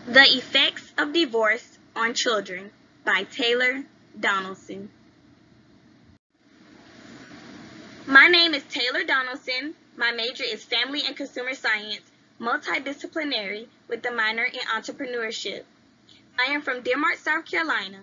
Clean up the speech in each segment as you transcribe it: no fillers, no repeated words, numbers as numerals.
The Effects of Divorce on Children by Taylor Donaldson. My name is Taylor Donaldson. My major is Family and Consumer Science, multidisciplinary with a minor in entrepreneurship. I am from Deer Park, South Carolina.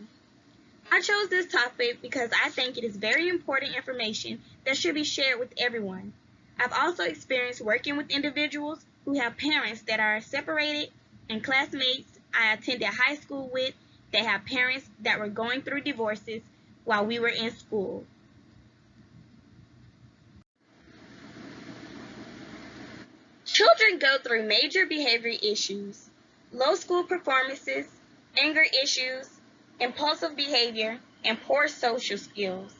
I chose this topic because I think it is very important information that should be shared with everyone. I've also experienced working with individuals who have parents that are separated and classmates I attended high school with that have parents that were going through divorces while we were in school. Children go through major behavior issues, low school performances, anger issues, impulsive behavior, and poor social skills.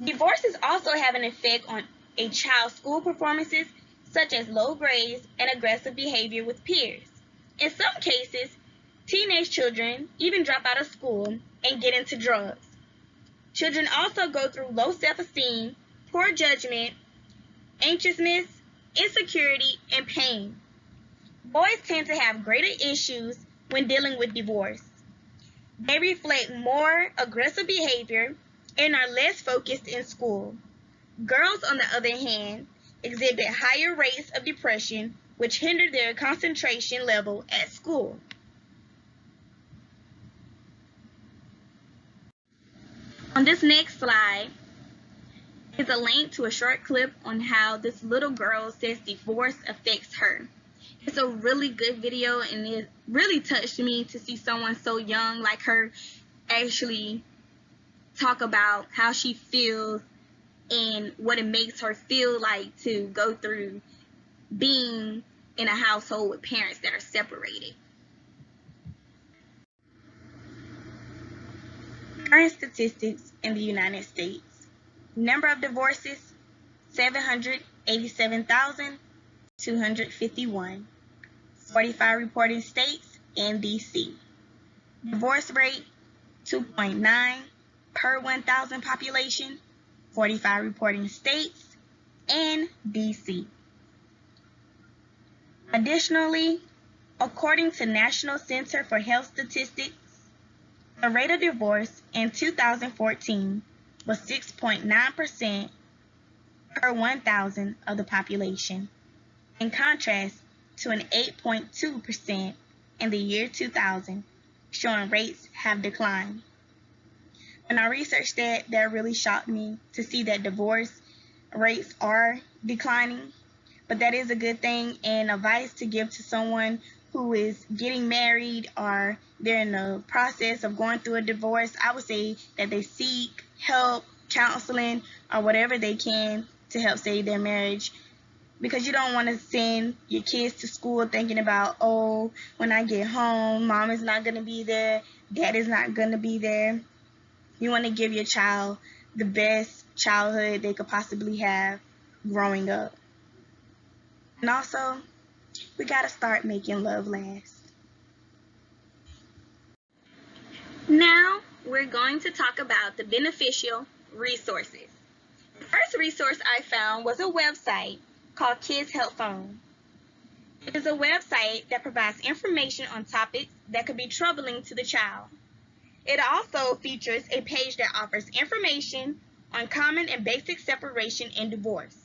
Divorces also have an effect on a child's school performances, such as low grades and aggressive behavior with peers. In some cases, teenage children even drop out of school and get into drugs. Children also go through low self-esteem, poor judgment, anxiousness, insecurity, and pain. Boys tend to have greater issues when dealing with divorce. They reflect more aggressive behavior and are less focused in school. Girls, on the other hand, exhibit higher rates of depression, which hinder their concentration level at school. On this next slide is a link to a short clip on how this little girl says divorce affects her. It's a really good video, and it really touched me to see someone so young like her actually talk about how she feels and what it makes her feel like to go through being in a household with parents that are separated. Current statistics in the United States. Number of divorces, 787,251. 45 reporting states and DC. Divorce rate, 2.9 per 1,000 population, 45 reporting states and DC. Additionally, according to National Center for Health Statistics, the rate of divorce in 2014 was 6.9% per 1,000 of the population, in contrast to an 8.2% in the year 2000, showing rates have declined. When I researched that really shocked me to see that divorce rates are declining. But that is a good thing, and advice to give to someone who is getting married or they're in the process of going through a divorce. I would say that they seek help, counseling, or whatever they can to help save their marriage, because you don't want to send your kids to school thinking about, oh, when I get home, mom is not going to be there, dad is not going to be there. You want to give your child the best childhood they could possibly have growing up. And also, we got to start making love last. Now, we're going to talk about the beneficial resources. The first resource I found was a website called Kids Help Phone. It is a website that provides information on topics that could be troubling to the child. It also features a page that offers information on common and basic separation and divorce.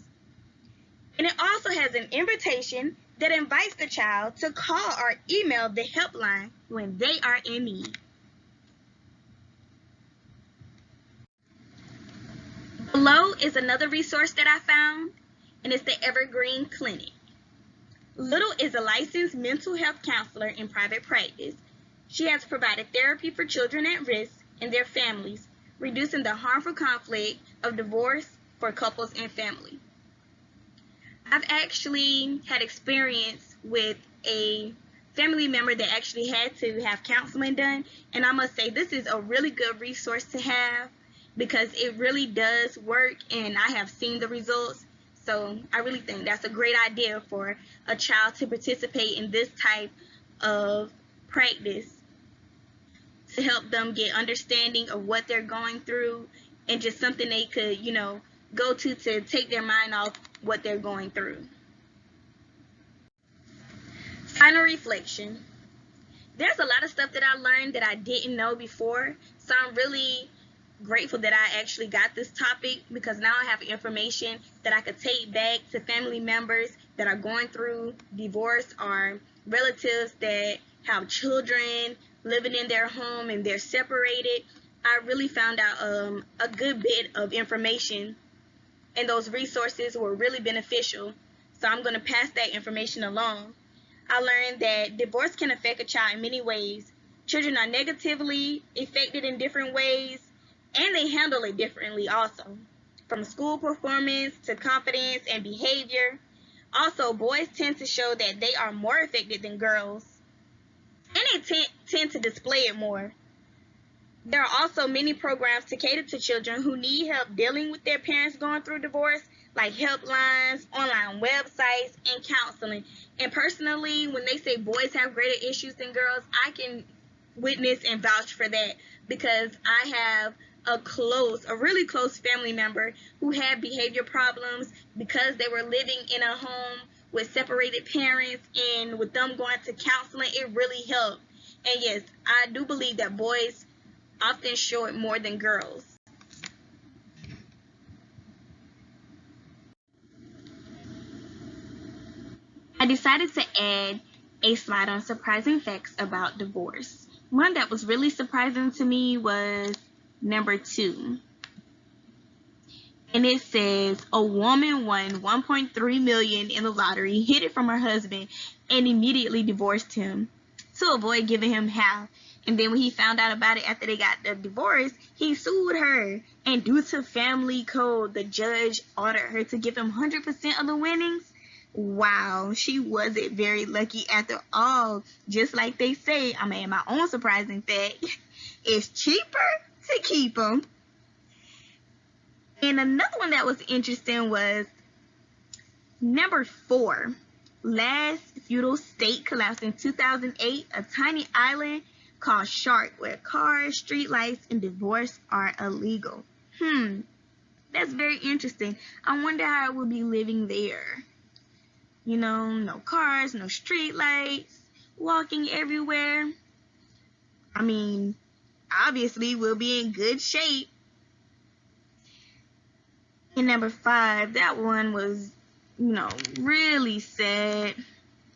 And it also has an invitation that invites the child to call or email the helpline when they are in need. Below is another resource that I found, and it's the Evergreen Clinic. Little is a licensed mental health counselor in private practice. She has provided therapy for children at risk and their families, reducing the harmful conflict of divorce for couples and family. I've actually had experience with a family member that actually had to have counseling done, and I must say this is a really good resource to have because it really does work, and I have seen the results. So I really think that's a great idea for a child to participate in this type of practice to help them get understanding of what they're going through, and just something they could, go to take their mind off what they're going through. Final reflection. there's a lot of stuff that I learned that I didn't know before. So I'm really grateful that I actually got this topic, because now I have information that I could take back to family members that are going through divorce, or relatives that have children living in their home and they're separated. I really found out a good bit of information, and those resources were really beneficial. So I'm going to pass that information along. I learned that divorce can affect a child in many ways. Children are negatively affected in different ways, and they handle it differently also, from school performance to confidence and behavior. Also, boys tend to show that they are more affected than girls, and they tend to display it more. There are also many programs to cater to children who need help dealing with their parents going through divorce, like helplines, online websites, and counseling. And personally, when they say boys have greater issues than girls, I can witness and vouch for that, because I have a really close family member who had behavior problems because they were living in a home with separated parents, and with them going to counseling, it really helped. And yes, I do believe that boys often show it more than girls. I decided to add a slide on surprising facts about divorce. One that was really surprising to me was number 2. And it says a woman won $1.3 million in the lottery, hid it from her husband, and immediately divorced him to avoid giving him half. And then when he found out about it after they got the divorce, he sued her. And due to family code, the judge ordered her to give him 100% of the winnings. Wow, she wasn't very lucky after all. Just like they say, I'm gonna add my own surprising fact. It's cheaper to keep them. And another one that was interesting was number 4. Last feudal state collapsed in 2008, a tiny island called Shark, where cars, streetlights, and divorce are illegal. That's very interesting. I wonder how it would be living there. You know, no cars, no streetlights, walking everywhere. I mean, obviously we'll be in good shape. And number 5, that one was, really sad.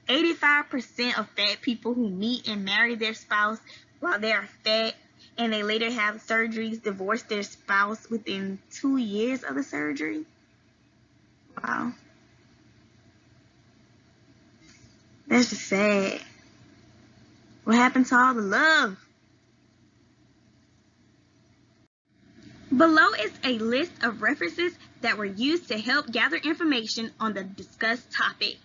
85% of fat people who meet and marry their spouse while they are fat and they later have surgeries divorce their spouse within 2 years of the surgery. Wow. That's just sad. What happened to all the love? Below is a list of references that were used to help gather information on the discussed topic.